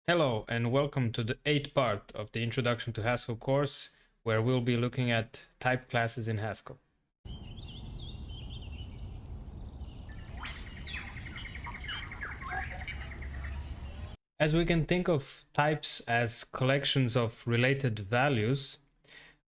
Hello and welcome to the 8th part of the Introduction to Haskell course, where we'll be looking at type classes in Haskell. As we can think of types as collections of related values,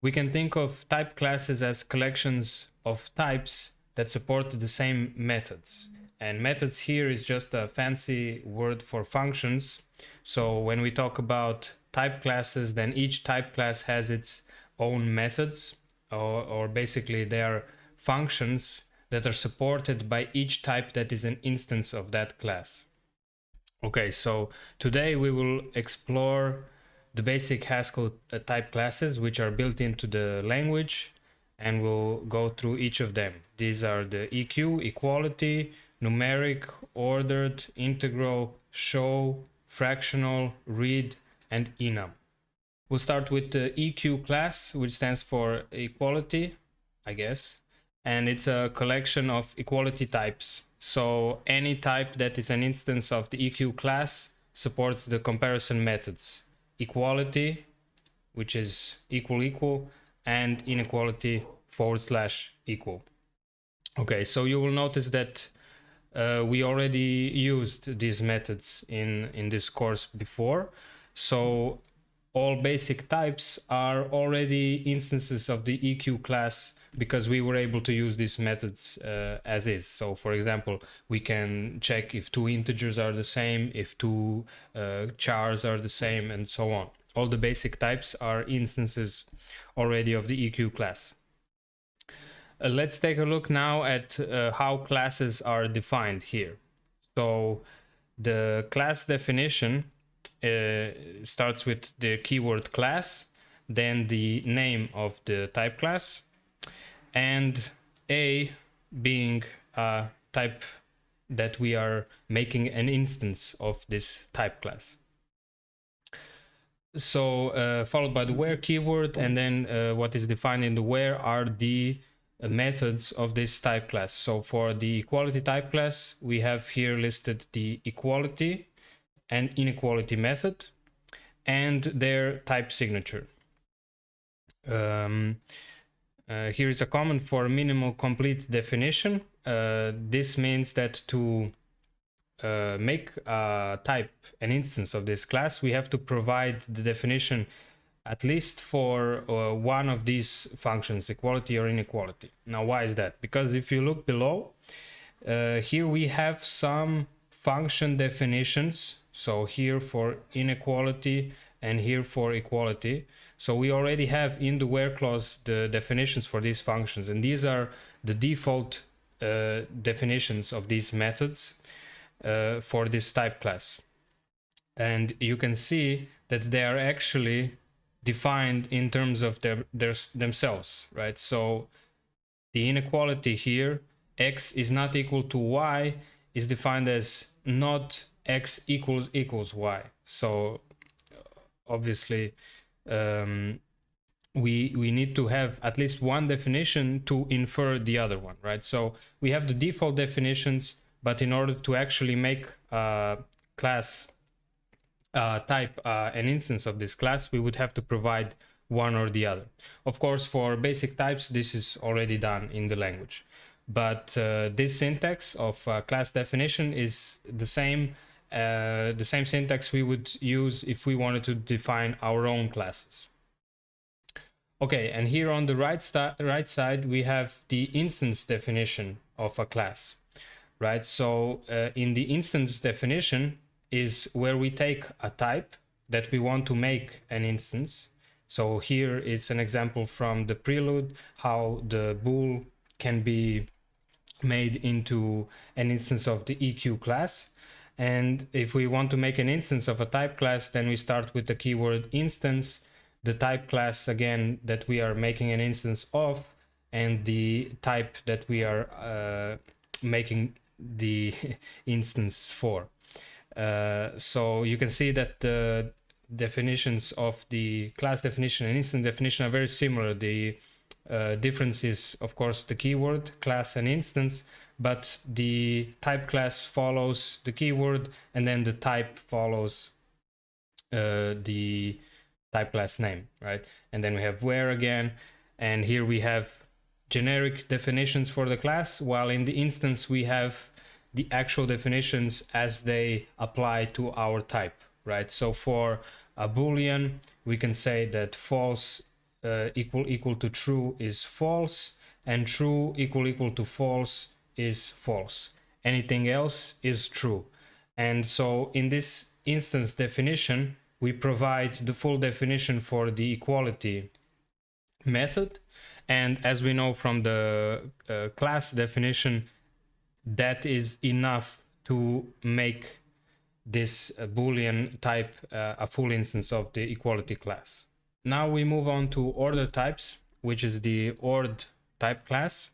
we can think of type classes as collections of types that support the same methods. And methods here is just a fancy word for functions. So when we talk about type classes, then each type class has its own methods, or basically they are functions that are supported by each type that is an instance of that class. Okay, so today we will explore the basic Haskell type classes which are built into the language, and we'll go through each of them. These are the EQ, equality, numeric, ordered, integral, show, fractional, read, and enum. We'll start with the EQ class, which stands for equality, I guess, and it's a collection of equality types. So any type that is an instance of the EQ class supports the comparison methods: equality, which is equal, and inequality / equal. Okay, so you will notice that we already used these methods in this course before. So all basic types are already instances of the EQ class because we were able to use these methods as is. So for example, we can check if two integers are the same, if two chars are the same, and so on. All the basic types are instances already of the EQ class. Let's take a look now at how classes are defined here. So the class definition starts with the keyword class, then the name of the type class, and A being a type that we are making an instance of this type class. So followed by the where keyword, and then what is defined in the where are the methods of this type class. So for the equality type class, we have here listed the equality and inequality method and their type signature. Here is a comment for minimal complete definition. This means that to make a type an instance of this class, we have to provide the definition at least for one of these functions, equality or inequality. Now, why is that? Because if you look below, here we have some function definitions. So here for inequality and here for equality. So we already have in the where clause the definitions for these functions, and these are the default definitions of these methods for this type class. And you can see that they are actually defined in terms of themselves, right? So the inequality here, x is not equal to y, is defined as not x equals y. So obviously we need to have at least one definition to infer the other one, right? So we have the default definitions, but in order to actually make a class type an instance of this class, we would have to provide one or the other. Of course, for basic types, this is already done in the language. But this syntax of class definition is the same syntax we would use if we wanted to define our own classes. Okay, and here on the right side, we have the instance definition of a class, right? So in the instance definition is where we take a type that we want to make an instance. So here it's an example from the prelude, how the bool can be made into an instance of the EQ class. And if we want to make an instance of a type class, then we start with the keyword instance, the type class again that we are making an instance of, and the type that we are making the instance for. So you can see that the definitions of the class definition and instance definition are very similar. The difference is, of course, the keyword, class and instance, but the type class follows the keyword, and then the type follows the type class name, right? And then we have where again, and here we have generic definitions for the class, while in the instance we have the actual definitions as they apply to our type, right? So for a boolean, we can say that false equal to true is false, and true equal to false is false. Anything else is true. And so in this instance definition, we provide the full definition for the equality method. And as we know from the class definition, that is enough to make this Boolean type a full instance of the equality class. Now we move on to order types, which is the ord type class.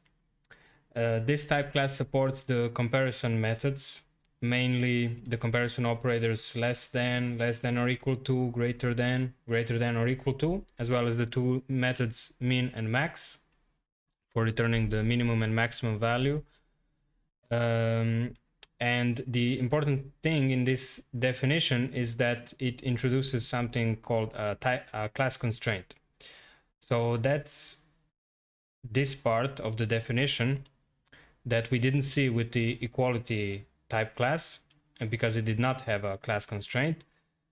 This type class supports the comparison methods, mainly the comparison operators less than or equal to, greater than or equal to, as well as the two methods min and max for returning the minimum and maximum value. And the important thing in this definition is that it introduces something called a class constraint. So that's this part of the definition that we didn't see with the equality type class, and because it did not have a class constraint.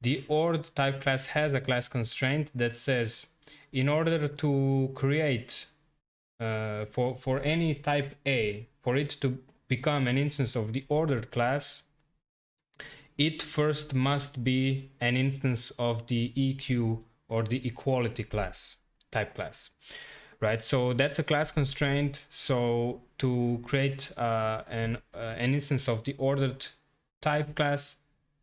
The ord type class has a class constraint that says in order to create for any type A, for it to become an instance of the ordered class, it first must be an instance of the EQ or the equality class type class, right? So that's a class constraint. So to create an instance of the ordered type class,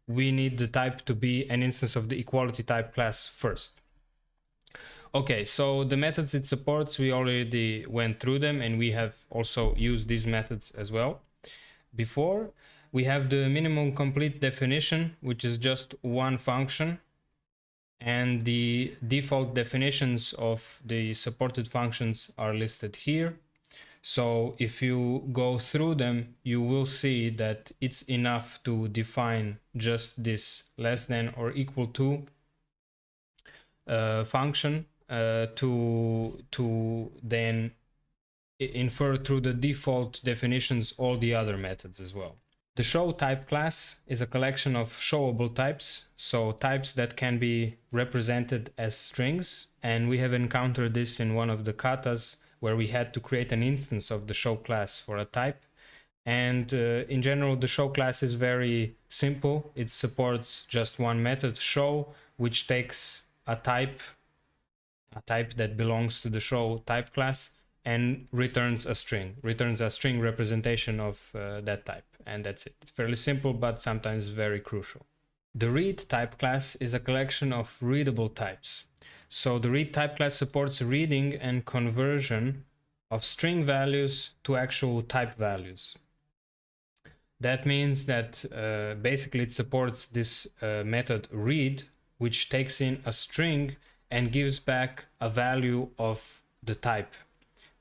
we need the type to be an instance of the equality type class first. Okay, so the methods it supports, we already went through them, and we have also used these methods as well before. We have the minimum complete definition, which is just one function, and the default definitions of the supported functions are listed here. So if you go through them, you will see that it's enough to define just this less than or equal to function to then infer through the default definitions all the other methods as well. The show type class is a collection of showable types, so types that can be represented as strings, and we have encountered this in one of the katas where we had to create an instance of the show class for a type. And in general, the show class is very simple. It supports just one method, show, which takes a type that belongs to the show type class and returns a string representation of that type. And that's it. It's fairly simple, but sometimes very crucial. The read type class is a collection of readable types. So the read type class supports reading and conversion of string values to actual type values. That means that basically it supports this method read, which takes in a string and gives back a value of the type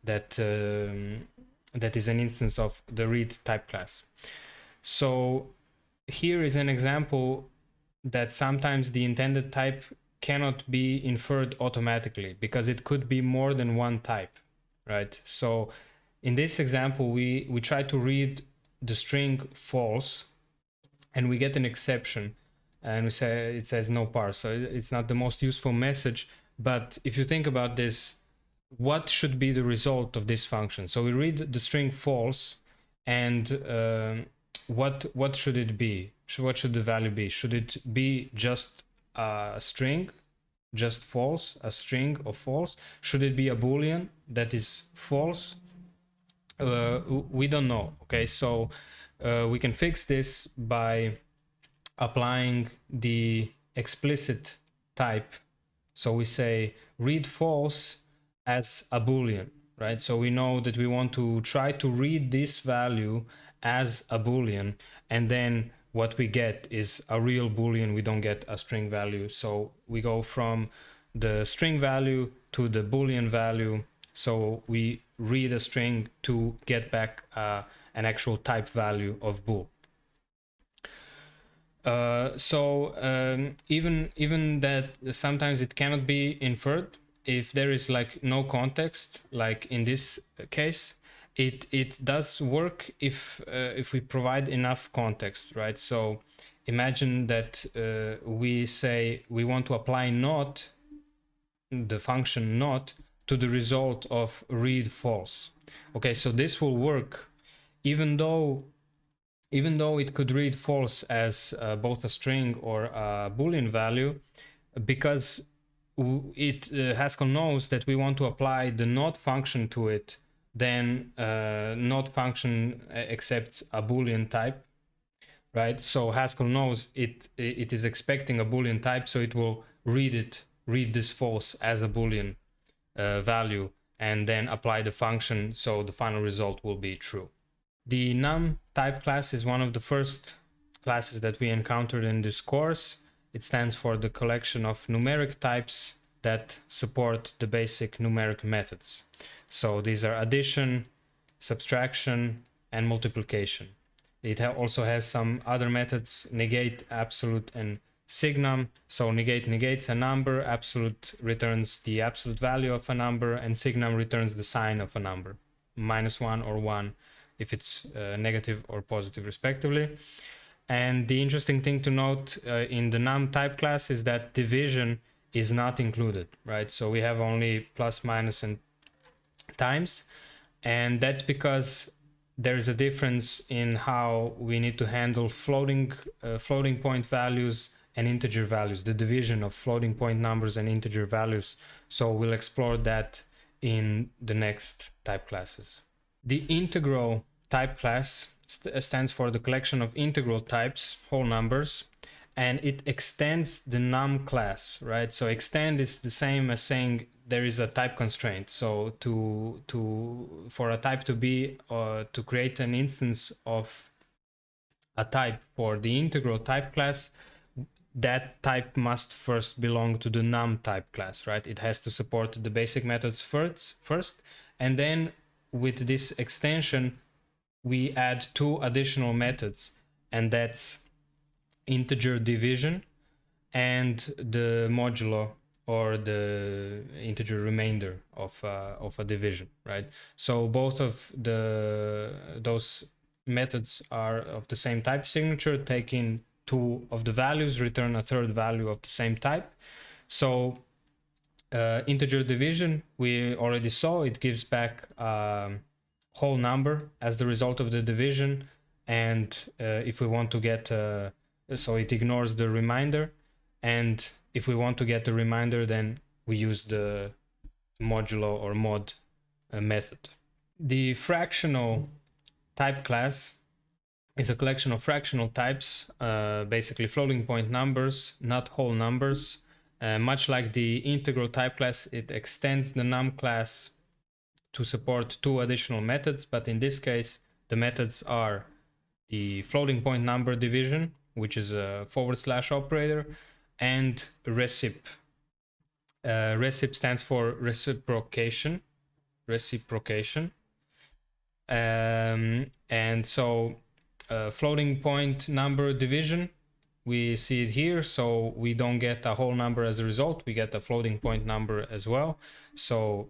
that is an instance of the read type class. So here is an example that sometimes the intended type cannot be inferred automatically because it could be more than one type, right? So in this example, we try to read the string false and we get an exception, and we say it says no parse, so it's not the most useful message. But if you think about this, what should be the result of this function? So we read the string false, and what should it be? What should the value be? Should it be just a string, just false, a string of false? Should it be a boolean that is false? We don't know. Okay, so we can fix this by applying the explicit type. So we say read false as a boolean, right? So we know that we want to try to read this value as a boolean, and then what we get is a real boolean. We don't get a string value. So we go from the string value to the boolean value. So we read a string to get back an actual type value of bool. Even that sometimes it cannot be inferred if there is like no context, like in this case. It does work if we provide enough context, right? So imagine that we say we want to apply not, the function not, to the result of read false. Okay, so this will work even though it could read false as both a string or a Boolean value, because Haskell knows that we want to apply the not function to it. Then not function accepts a Boolean type, right? So Haskell knows it is expecting a Boolean type, so it will read this false as a Boolean value, and then apply the function, so the final result will be true. The num type class is one of the first classes that we encountered in this course. It stands for the collection of numeric types that support the basic numeric methods. So these are addition, subtraction, and multiplication. It also has some other methods: negate, absolute, and signum. So negate negates a number, absolute returns the absolute value of a number, and signum returns the sign of a number, -1 or 1 if it's negative or positive respectively. And the interesting thing to note in the num type class is that division is not included, right? So we have only plus, minus, and times, and that's because there is a difference in how we need to handle floating point values and integer values, the division of floating point numbers and integer values. So we'll explore that in the next type classes. The integral type class stands for the collection of integral types, whole numbers, and it extends the num class, right? So extend is the same as saying there is a type constraint. So for a type to be to create an instance of a type for the integral type class, that type must first belong to the num type class, right? It has to support the basic methods first, and then with this extension we add two additional methods, and that's integer division and the modulo, or the integer remainder of a division, right? So both of those methods are of the same type signature, taking two of the values, return a third value of the same type. So integer division, we already saw, it gives back whole number as the result of the division, and if we want to get so it ignores the remainder, and if we want to get the remainder, then we use the modulo or mod method. The fractional type class is a collection of fractional types, basically floating point numbers, not whole numbers. Much like the integral type class, it extends the num class to support two additional methods, but in this case the methods are the floating point number division, which is a / operator, and recip. Recip stands for reciprocation. And so floating point number division, we see it here, so we don't get a whole number as a result, we get a floating point number as well. So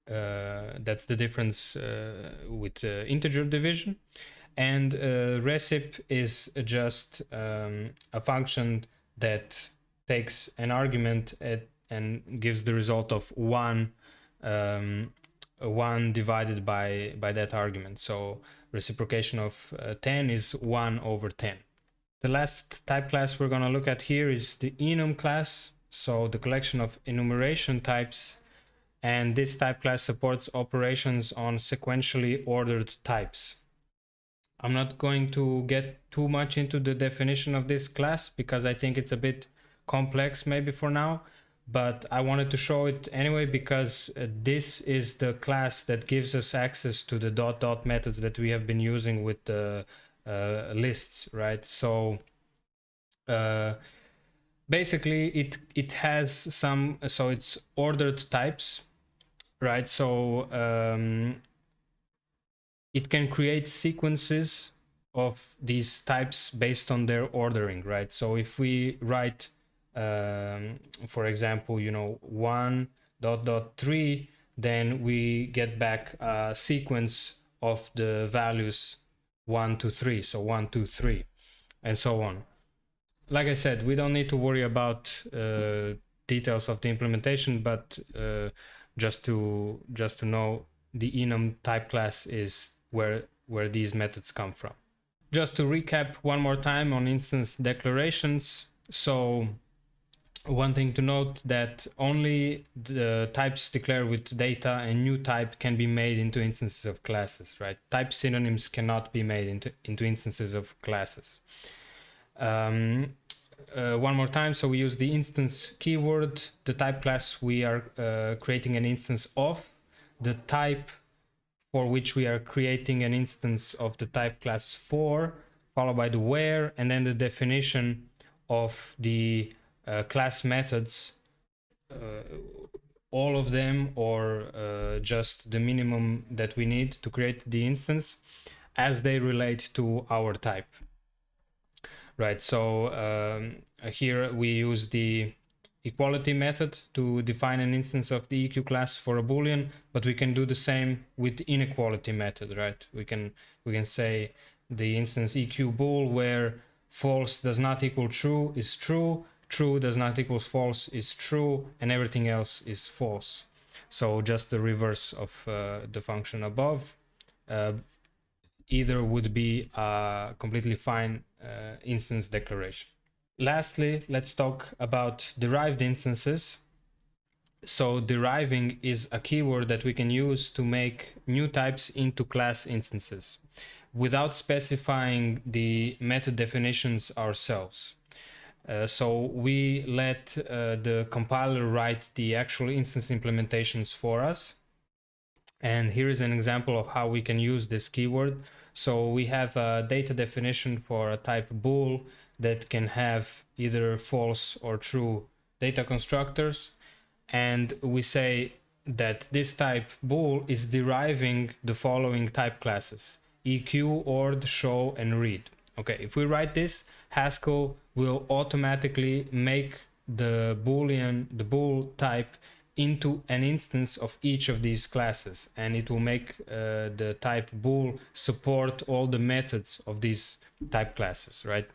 that's the difference with integer division. And recip is just a function that takes an argument and gives the result of 1 divided by that argument. So reciprocation of 10 is 1 over 10. The last type class we're going to look at here is the enum class, so the collection of enumeration types, and this type class supports operations on sequentially ordered types. I'm not going to get too much into the definition of this class because I think it's a bit complex maybe for now, but I wanted to show it anyway because this is the class that gives us access to the ... methods that we have been using with the lists, right? So basically it has some, so it's ordered types, right? So it can create sequences of these types based on their ordering, right? So if we write, for example, 1.3, then we get back a sequence of the values 1 to 3, so 1, 2, 3, and so on. Like I said, we don't need to worry about details of the implementation, but just to know, the enum type class is where these methods come from. Just to recap one more time on instance declarations. So one thing to note that only the types declared with data and new type can be made into instances of classes, right? Type synonyms cannot be made into instances of classes. One more time, so we use the instance keyword. The type class we are creating an instance of. The type for which we are creating an instance of the type class for, followed by the where, and then the definition of the class methods, all of them, or just the minimum that we need to create the instance as they relate to our type. Right, so here we use the equality method to define an instance of the EQ class for a Boolean, but we can do the same with the inequality method, right? We can say the instance EQ bool where false does not equal true is true, true does not equal false is true, and everything else is false. So just the reverse of the function above. Either would be a completely fine instance declaration. Lastly, let's talk about derived instances. So deriving is a keyword that we can use to make new types into class instances without specifying the method definitions ourselves. So we let the compiler write the actual instance implementations for us. And here is an example of how we can use this keyword. So we have a data definition for a type bool that can have either false or true data constructors. And we say that this type bool is deriving the following type classes: EQ, ORD, show, and read. Okay, if we write this, Haskell will automatically make the bool type into an instance of each of these classes, and it will make the type bool support all the methods of these type classes, right?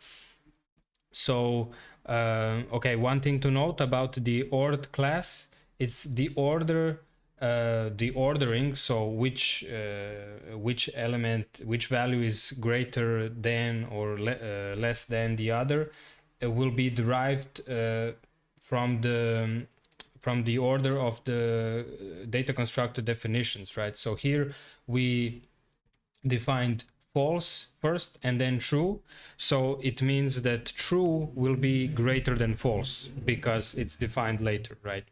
So okay, one thing to note about the ORD class, it's the order, the ordering, so which element, which value is greater than or less than the other, will be derived from the order of the data constructor definitions, right? So here we defined false first and then true. So it means that true will be greater than false because it's defined later, right?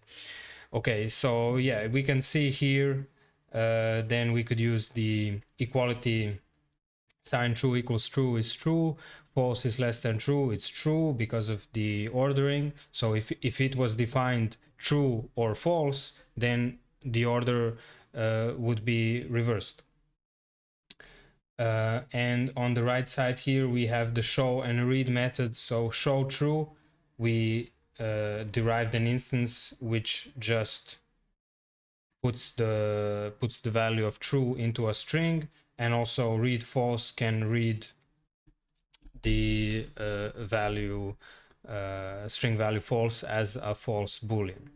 Okay, so yeah, we can see here, then we could use the equality sign. True equals true is true, false is less than true, it's true because of the ordering. So if it was defined true or false, then the order would be reversed. And on the right side here we have the show and read methods. So show true, we derived an instance which just puts the value of true into a string, and also read false can read the string value false as a false boolean.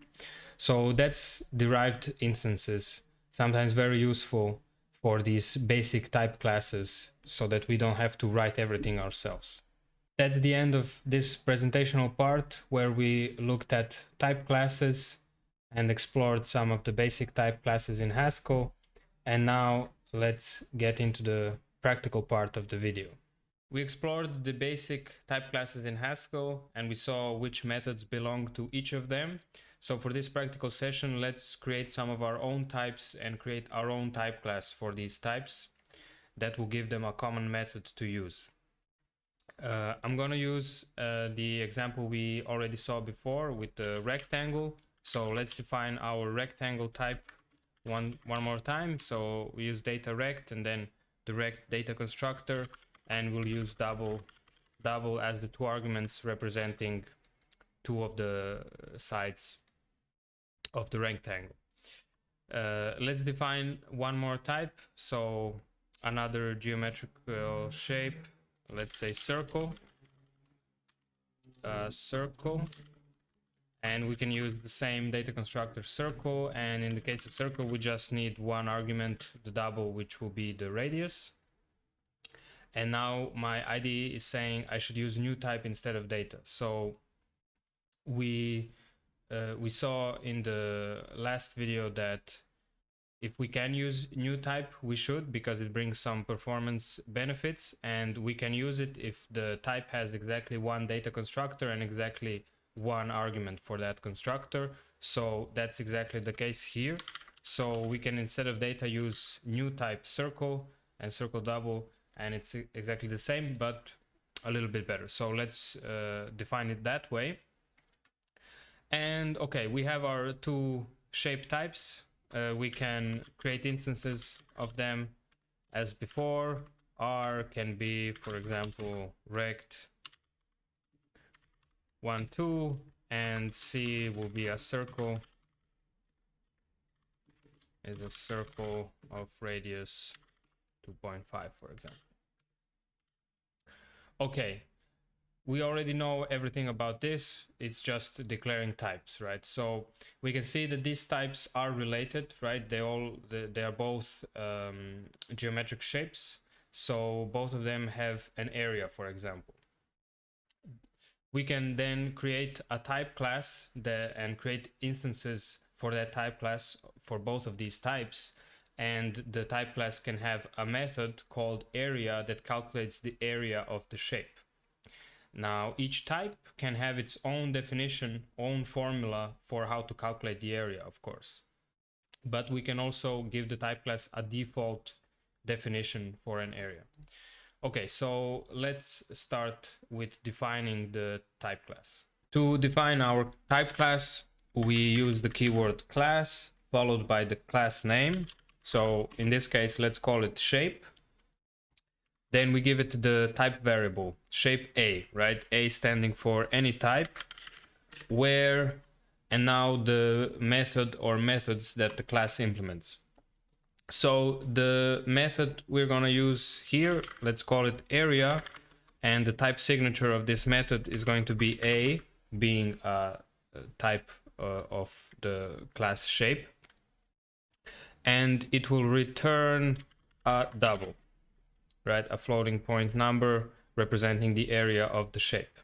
So that's derived instances, sometimes very useful for these basic type classes so that we don't have to write everything ourselves. That's the end of this presentational part where we looked at type classes and explored some of the basic type classes in Haskell. And now let's get into the practical part of the video. We explored the basic type classes in Haskell and we saw which methods belong to each of them. So for this practical session, let's create some of our own types and create our own type class for these types that will give them a common method to use. I'm going to use the example we already saw before with the rectangle. So let's define our rectangle type one more time. So we use data rect and then the rect data constructor, and we'll use double as the two arguments representing two of the sides of the rectangle. Let's define one more type. So another geometrical shape, let's say circle. Circle, and we can use the same data constructor circle, and in the case of circle we just need one argument, the double, which will be the radius. And now my IDE is saying I should use new type instead of data. So we saw in the last video that if we can use new type, we should, because it brings some performance benefits, and we can use it if the type has exactly one data constructor and exactly one argument for that constructor. So that's exactly the case here. So we can, instead of data, use new type circle and circle double, and it's exactly the same, but a little bit better. So let's define it that way. And okay, we have our two shape types. We can create instances of them as before. R can be, for example, rect 1, 2, and C will be a circle. Is a circle of radius 2.5, for example. Okay, we already know everything about this. It's just declaring types, right? So we can see that these types are related, right? They are both geometric shapes. So both of them have an area, for example. We can then create a type class and create instances for that type class for both of these types. And the type class can have a method called area that calculates the area of the shape. Now, each type can have its own definition, own formula for how to calculate the area, of course. But we can also give the type class a default definition for an area. Okay, so let's start with defining the type class. To define our type class, we use the keyword class followed by the class name. So in this case, let's call it shape. Then we give it the type variable, shape A, right? A standing for any type, where, and now the method or methods that the class implements. So the method we're gonna use here, let's call it area, and the type signature of this method is going to be A, being a type of the class shape, and it will return a double, right? A floating point number representing the area of the shape.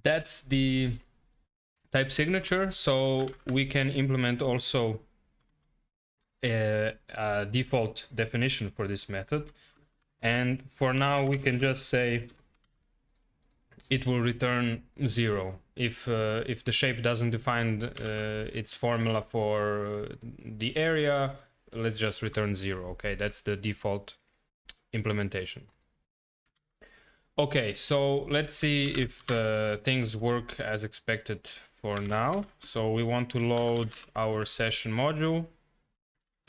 That's the type signature. So we can implement also a default definition for this method. And for now, we can just say it will return 0 if the shape doesn't define its formula for the area. Let's just return 0. Okay, that's the default implementation. Okay, so let's see if things work as expected for now. So we want to load our session module,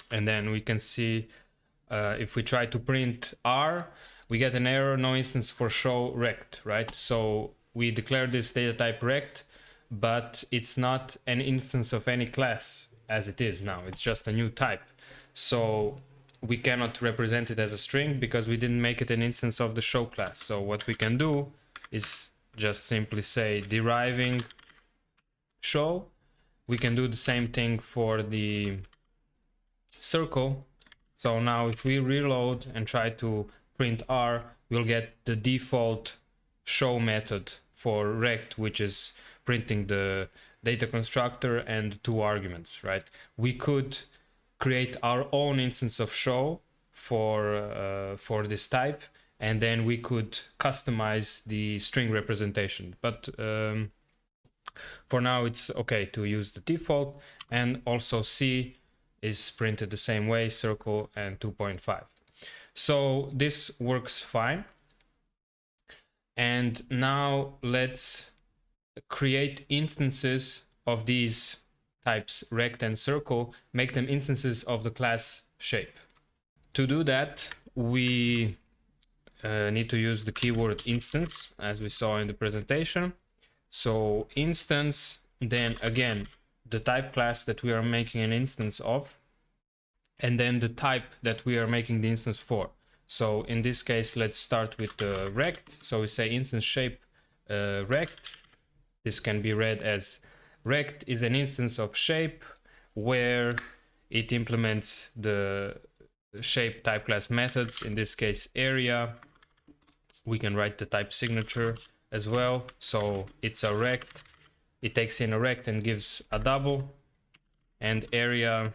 and then we can see if we try to print R, we get an error, no instance for show rect, right? So we declare this data type rect, but it's not an instance of any class as it is now. It's just a new type. So we cannot represent it as a string because we didn't make it an instance of the show class. So what we can do is just simply say deriving show. We can do the same thing for the circle. So now if we reload and try to print R, we'll get the default show method for rect, which is printing the data constructor and two arguments, right? We could create our own instance of show for this type, and then we could customize the string representation. But for now, it's okay to use the default, and also C is printed the same way, circle and 2.5. So this works fine. And now let's create instances of these types rect and circle, make them instances of the class shape. To do that, we need to use the keyword instance, as we saw in the presentation. So instance, then again, the type class that we are making an instance of, and then the type that we are making the instance for. So in this case, let's start with the rect. So we say instance shape rect. This can be read as rect is an instance of shape where it implements the shape type class methods, in this case area. We can write the type signature as well. So it's a rect, it takes in a rect and gives a double, and area,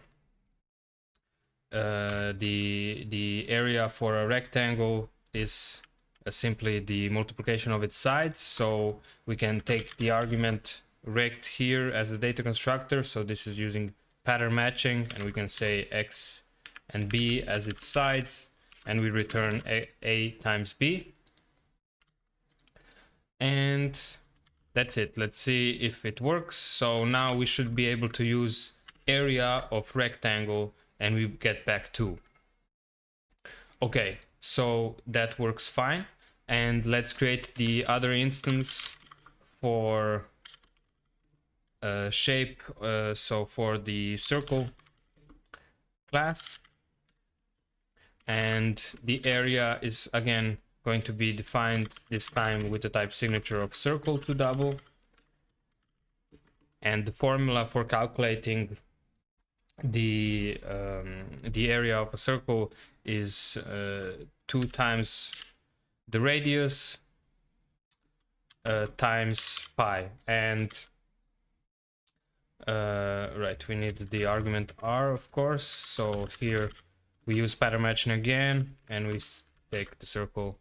the area for a rectangle is simply the multiplication of its sides. So we can take the argument rect here as the data constructor. So this is using pattern matching, and we can say x and b as its sides, and we return a times b. And that's it. Let's see if it works. So now we should be able to use area of rectangle, and we get back 2. Okay, so that works fine. And let's create the other instance for shape. So for the circle class, and the area is again going to be defined this time with the type signature of circle to double. And the formula for calculating the area of a circle is 2 times the radius times pi. And right, we need the argument r, of course. So here we use pattern matching again, and we take the circle,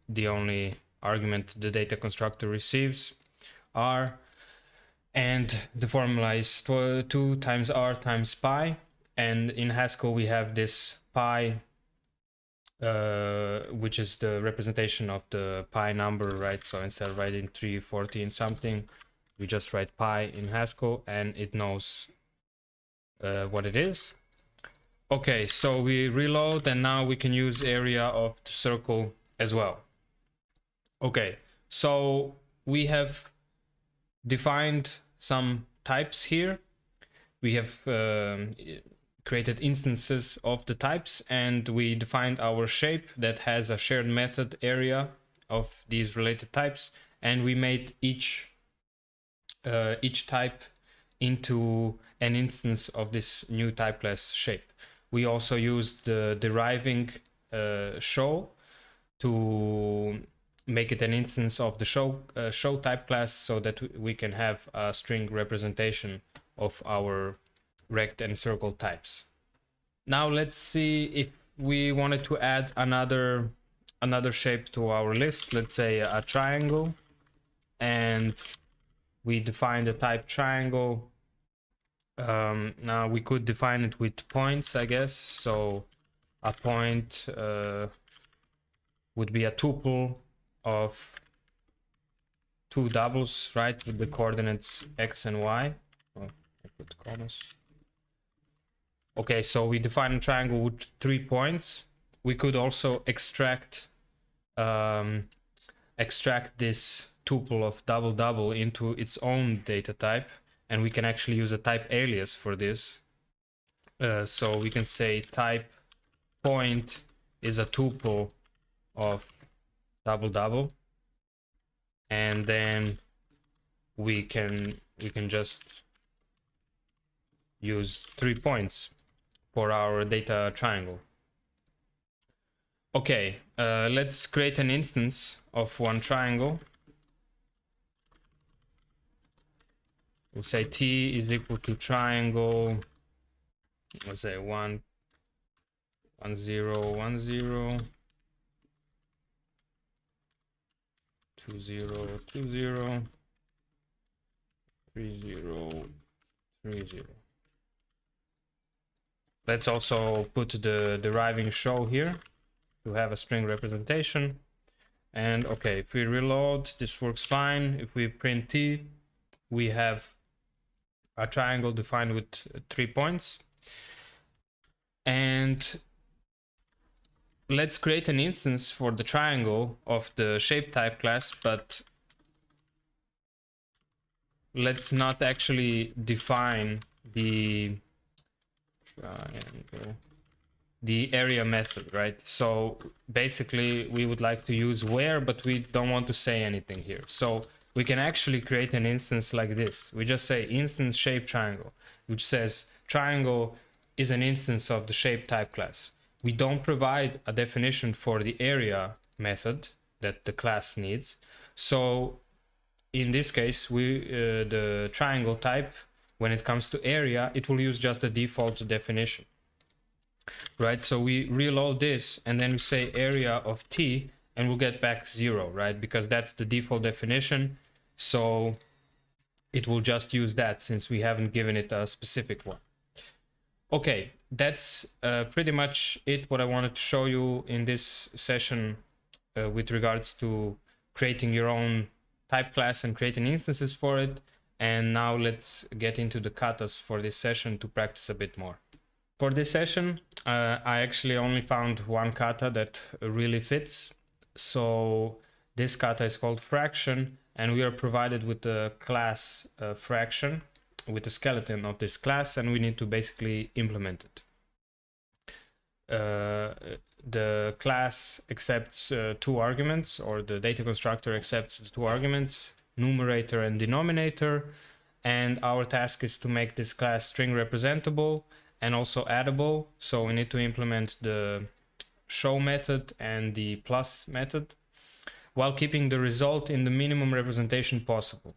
the only argument the data constructor receives, r, and the formula is 2 times r times pi. And in Haskell we have this pi, which is the representation of the pi number, right? So instead of writing 314 something, we just write pi in Haskell, and it knows what it is. Okay, so we reload, and now we can use area of the circle as well. Okay, so we have defined some types here. We have created instances of the types, and we defined our shape that has a shared method area of these related types, and we made each type into an instance of this new type class shape. We also used the deriving show to make it an instance of the show type class, so that we can have a string representation of our rect and circle types. Now let's see if we wanted to add another shape to our list. Let's say a triangle, and we define the type triangle. Now we could define it with points, I guess. So a point would be a tuple of 2 doubles, right, with the coordinates x and y. Oh, I put commas. Okay, so we define a triangle with 3 points. We could also extract this tuple of double double into its own data type, and we can actually use a type alias for this. So we can say type point is a tuple of double double, and then we can just use 3 points for our data triangle. Okay, let's create an instance of one triangle. We'll say t is equal to triangle, let's say 1 1 0 1 0 2 0 2 0 3 0 3 0. Let's also put the deriving show here to have a string representation. And okay, if we reload, this works fine. If we print t, we have a triangle defined with 3 points. And let's create an instance for the triangle of the shape type class, but let's not actually define the triangle, the area method, right? So basically we would like to use where, but we don't want to say anything here. So we can actually create an instance like this. We just say instance shape triangle, which says triangle is an instance of the shape type class. We don't provide a definition for the area method that the class needs. So in this case, the triangle type, when it comes to area, it will use just the default definition, right? So we reload this and then we say area of t, and we'll get back 0, right? Because that's the default definition. So it will just use that since we haven't given it a specific one. Okay, that's pretty much it, what I wanted to show you in this session with regards to creating your own type class and creating instances for it. And now let's get into the katas for this session to practice a bit more. For this session, I actually only found one kata that really fits. So this kata is called fraction, and we are provided with the class fraction, with the skeleton of this class, and we need to basically implement it. The class accepts two arguments, or the data constructor accepts the two arguments, numerator and denominator, and our task is to make this class string representable and also addable. So we need to implement the show method and the plus method while keeping the result in the minimum representation possible.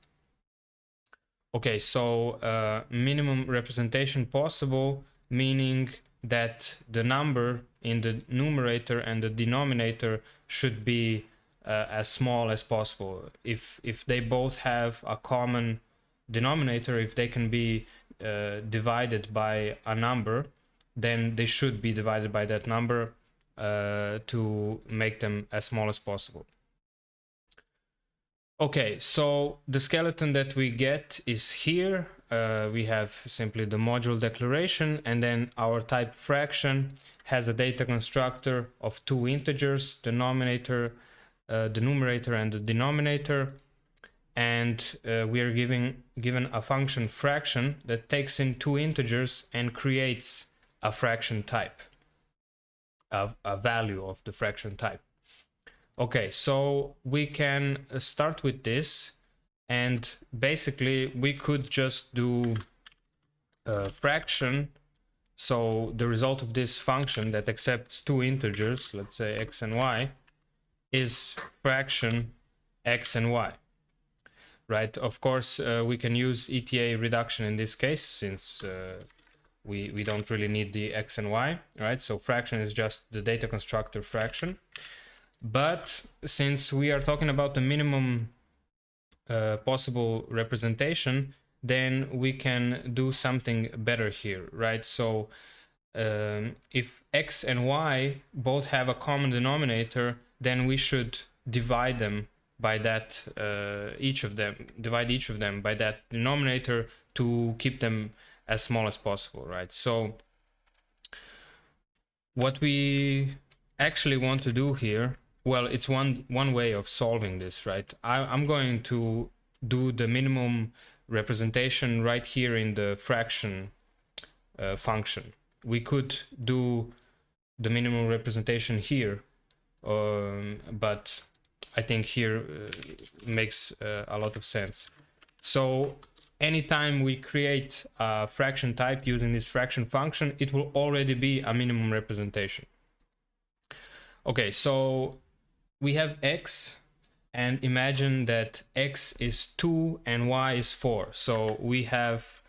Okay, so minimum representation possible, meaning that the number in the numerator and the denominator should be as small as possible. If they both have a common denominator, if they can be divided by a number, then they should be divided by that number to make them as small as possible. Okay, so the skeleton that we get is here. We have simply the module declaration, and then our type fraction has a data constructor of two integers, the numerator and the denominator, and we are given a function fraction that takes in two integers and creates a fraction type, a value of the fraction type. Okay, so we can start with this, and basically we could just do fraction. So the result of this function that accepts two integers, let's say x and y, is fraction x and y, right? Of course, we can use ETA reduction in this case, since we don't really need the x and y, right? So fraction is just the data constructor fraction. But since we are talking about the minimum possible representation, then we can do something better here, right? So if x and y both have a common denominator, then we should divide them by that, divide each of them by that denominator to keep them as small as possible, right? So what we actually want to do here, well, it's one way of solving this, right? I'm going to do the minimum representation right here in the fraction function. We could do the minimum representation here, but I think here makes a lot of sense. So anytime we create a fraction type using this fraction function, it will already be a minimum representation. Okay, so we have x, and imagine that x is 2 and y is 4. So we have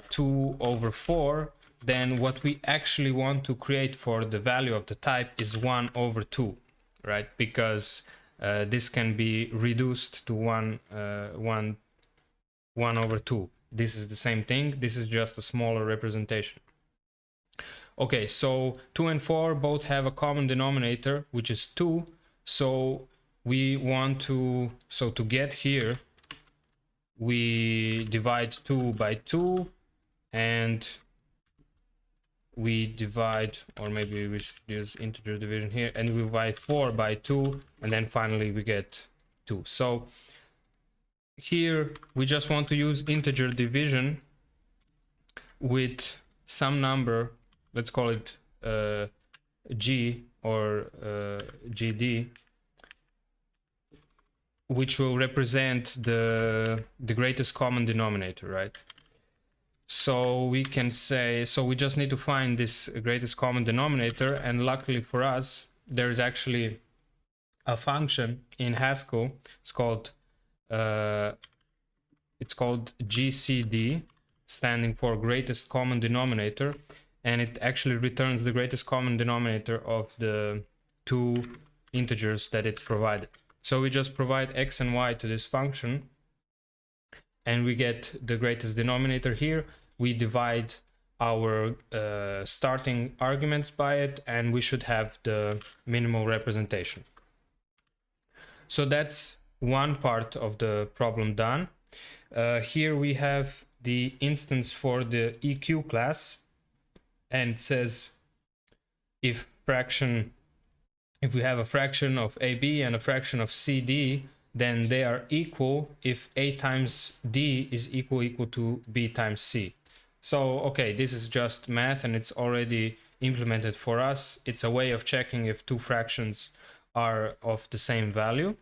2 over 4. Then what we actually want to create for the value of the type is 1 over 2, right? Because this can be reduced to 1 over 2. This is the same thing. This is just a smaller representation. Okay, so 2 and 4 both have a common denominator, which is 2. So we want to, so to get here, we divide 2 by 2, and we divide, or maybe we should use integer division here, and we divide 4 by 2, and then finally we get 2. So here we just want to use integer division with some number, let's call it g or gd, which will represent the greatest common denominator, right? So we can say, so we just need to find this greatest common denominator, and luckily for us, there is actually a function in Haskell. It's called GCD, standing for greatest common denominator, and it actually returns the greatest common denominator of the two integers that it's provided. So we just provide x and y to this function, and we get the greatest denominator here. We divide our starting arguments by it, and we should have the minimal representation. So that's one part of the problem done. Here we have the instance for the EQ class, and it says if we have a fraction of AB and a fraction of CD, then they are equal if A times D is equal to B times C. So, okay, this is just math and it's already implemented for us. It's a way of checking if two fractions are of the same value.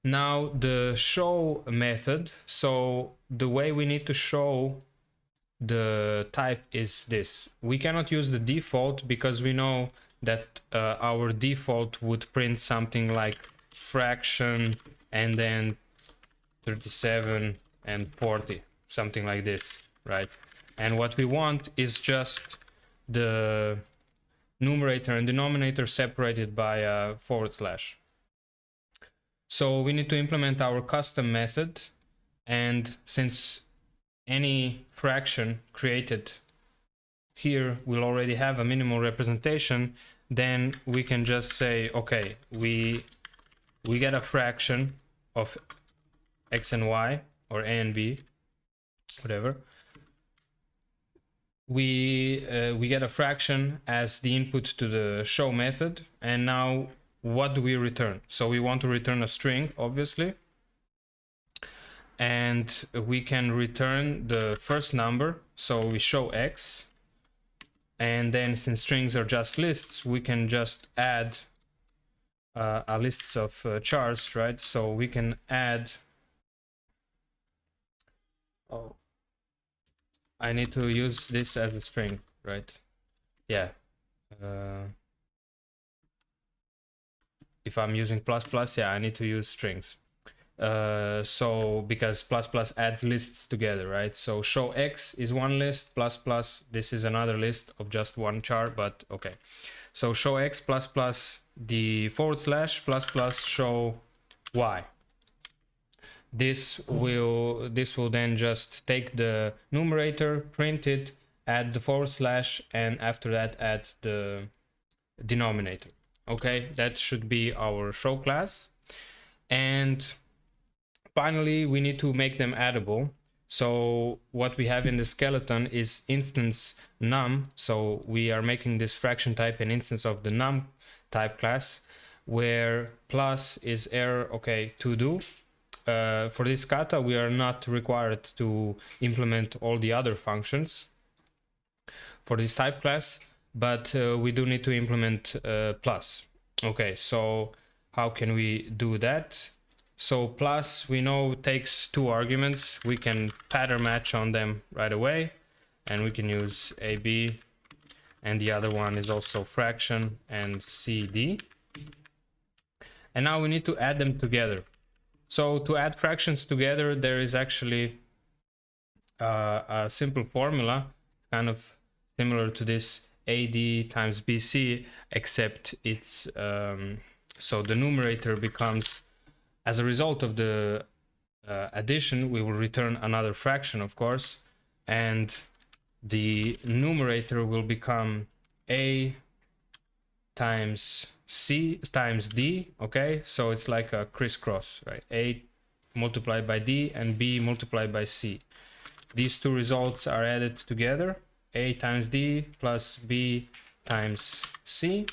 Now the show method. So the way we need to show the type is this. We cannot use the default because we know that our default would print something like fraction and then 37 and 40, something like this, right? And what we want is just the numerator and denominator separated by a forward slash. So we need to implement our custom method, and since any fraction created here will already have a minimal representation, then we can just say, okay, we get a fraction of x and y, or a and b, whatever. We get a fraction as the input to the show method, and now what do we return? So we want to return a string, obviously, and we can return the first number. So we show x, and then since strings are just lists, we can just add a lists of chars, right? So we can add, oh, I need to use this as a string, right? Yeah. If I'm using ++, yeah, I need to use strings. So because ++ adds lists together, right? So show x is one list, ++, this is another list of just one char, but okay. So show x ++ the forward slash ++ show y. This will then just take the numerator, print it, add the forward slash, and after that add the denominator. Okay, that should be our show class. And finally, we need to make them addable. So what we have in the skeleton is instance num. So we are making this fraction type an instance of the num type class, where plus is error, okay, to do. For this kata, we are not required to implement all the other functions for this type class, but we do need to implement plus. Okay, so how can we do that? So plus, we know, takes two arguments. We can pattern match on them right away, and we can use AB, and the other one is also fraction and CD. And now we need to add them together. So to add fractions together, there is actually a simple formula, kind of similar to this AD times BC, except it's so the numerator becomes, as a result of the addition, we will return another fraction, of course, and the numerator will become A times C times D. Okay, so it's like a crisscross, right? A multiplied by D and B multiplied by C. These two results are added together, a times d plus b times c.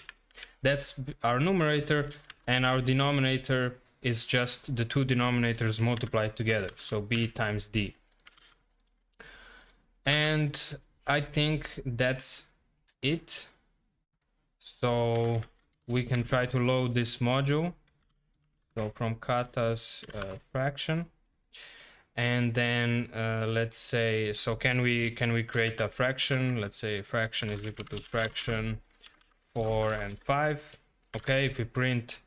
That's our numerator, and our denominator is just the two denominators multiplied together, so b times d. And I think that's it. So we can try to load this module. So from Katas fraction, and then let's say, so can we create a fraction? Let's say fraction is equal to fraction 4 and 5. Okay, if we print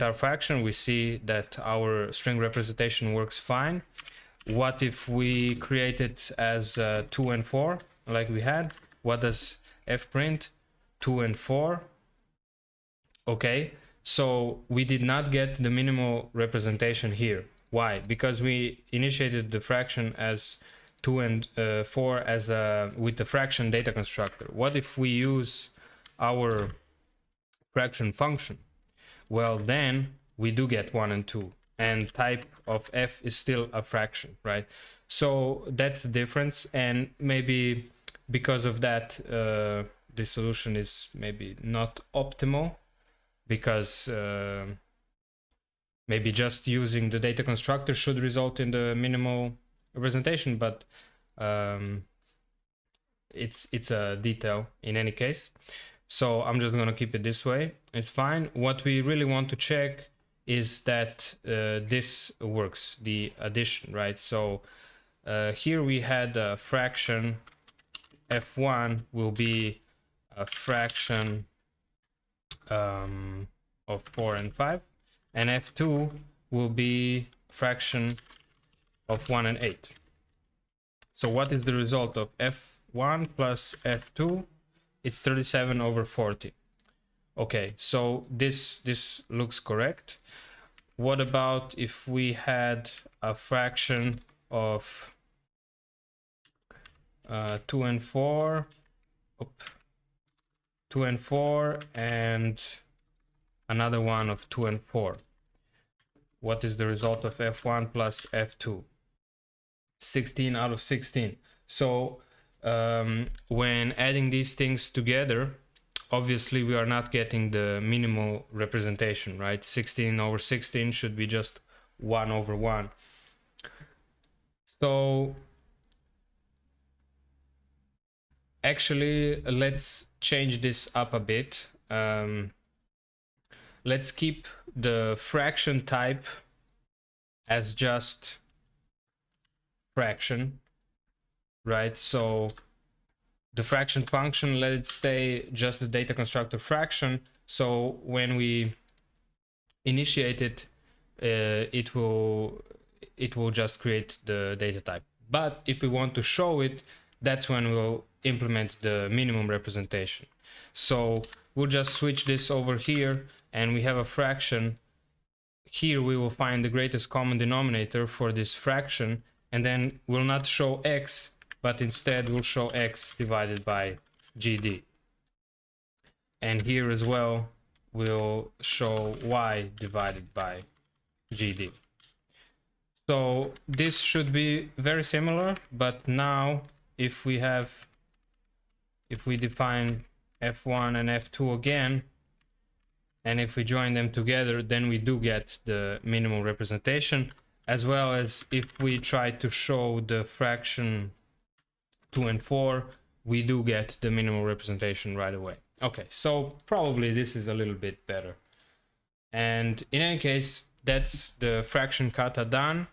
our fraction, we see that our string representation works fine. What if we create it as 2 and 4 like we had? What does f print? 2 and 4. Okay, so we did not get the minimal representation here. Why? Because we initiated the fraction as 2 and 4 as with the fraction data constructor. What if we use our fraction function? Well, then we do get 1 and 2, and type of f is still a fraction, right? So that's the difference, and maybe because of that the solution is maybe not optimal, because maybe just using the data constructor should result in the minimal representation, but it's a detail in any case. So I'm just going to keep it this way. It's fine. What we really want to check is that this works, the addition, right? So here we had a fraction. f1 will be a fraction of 4 and 5, and f2 will be fraction of 1 and 8. So what is the result of f1 plus f2? It's 37 over 40. Okay, so this looks correct. What about if we had a fraction of 2 and 4? 2 and 4 and another one of 2 and 4. What is the result of f1 plus f2? 16 out of 16. So when adding these things together, obviously we are not getting the minimal representation, right? 16 over 16 should be just 1 over 1. So actually, let's change this up a bit. Let's keep the fraction type as just fraction, right? So the fraction function, let it stay just the data constructor fraction. So when we initiate it, it will just create the data type. But if we want to show it, that's when we'll implement the minimum representation. So we'll just switch this over here, and we have a fraction. Here we will find the greatest common denominator for this fraction, and then we'll not show x, but instead we'll show x divided by GD. And here as well, we'll show y divided by GD. So this should be very similar, but now if we define f1 and f2 again, and if we join them together, then we do get the minimal representation, as well as if we try to show the fraction 2 and 4, we do get the minimal representation right away. Okay, so probably this is a little bit better. And in any case, that's the fraction kata done.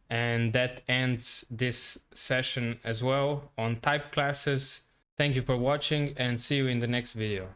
And that ends this session as well on type classes. Thank you for watching, and see you in the next video.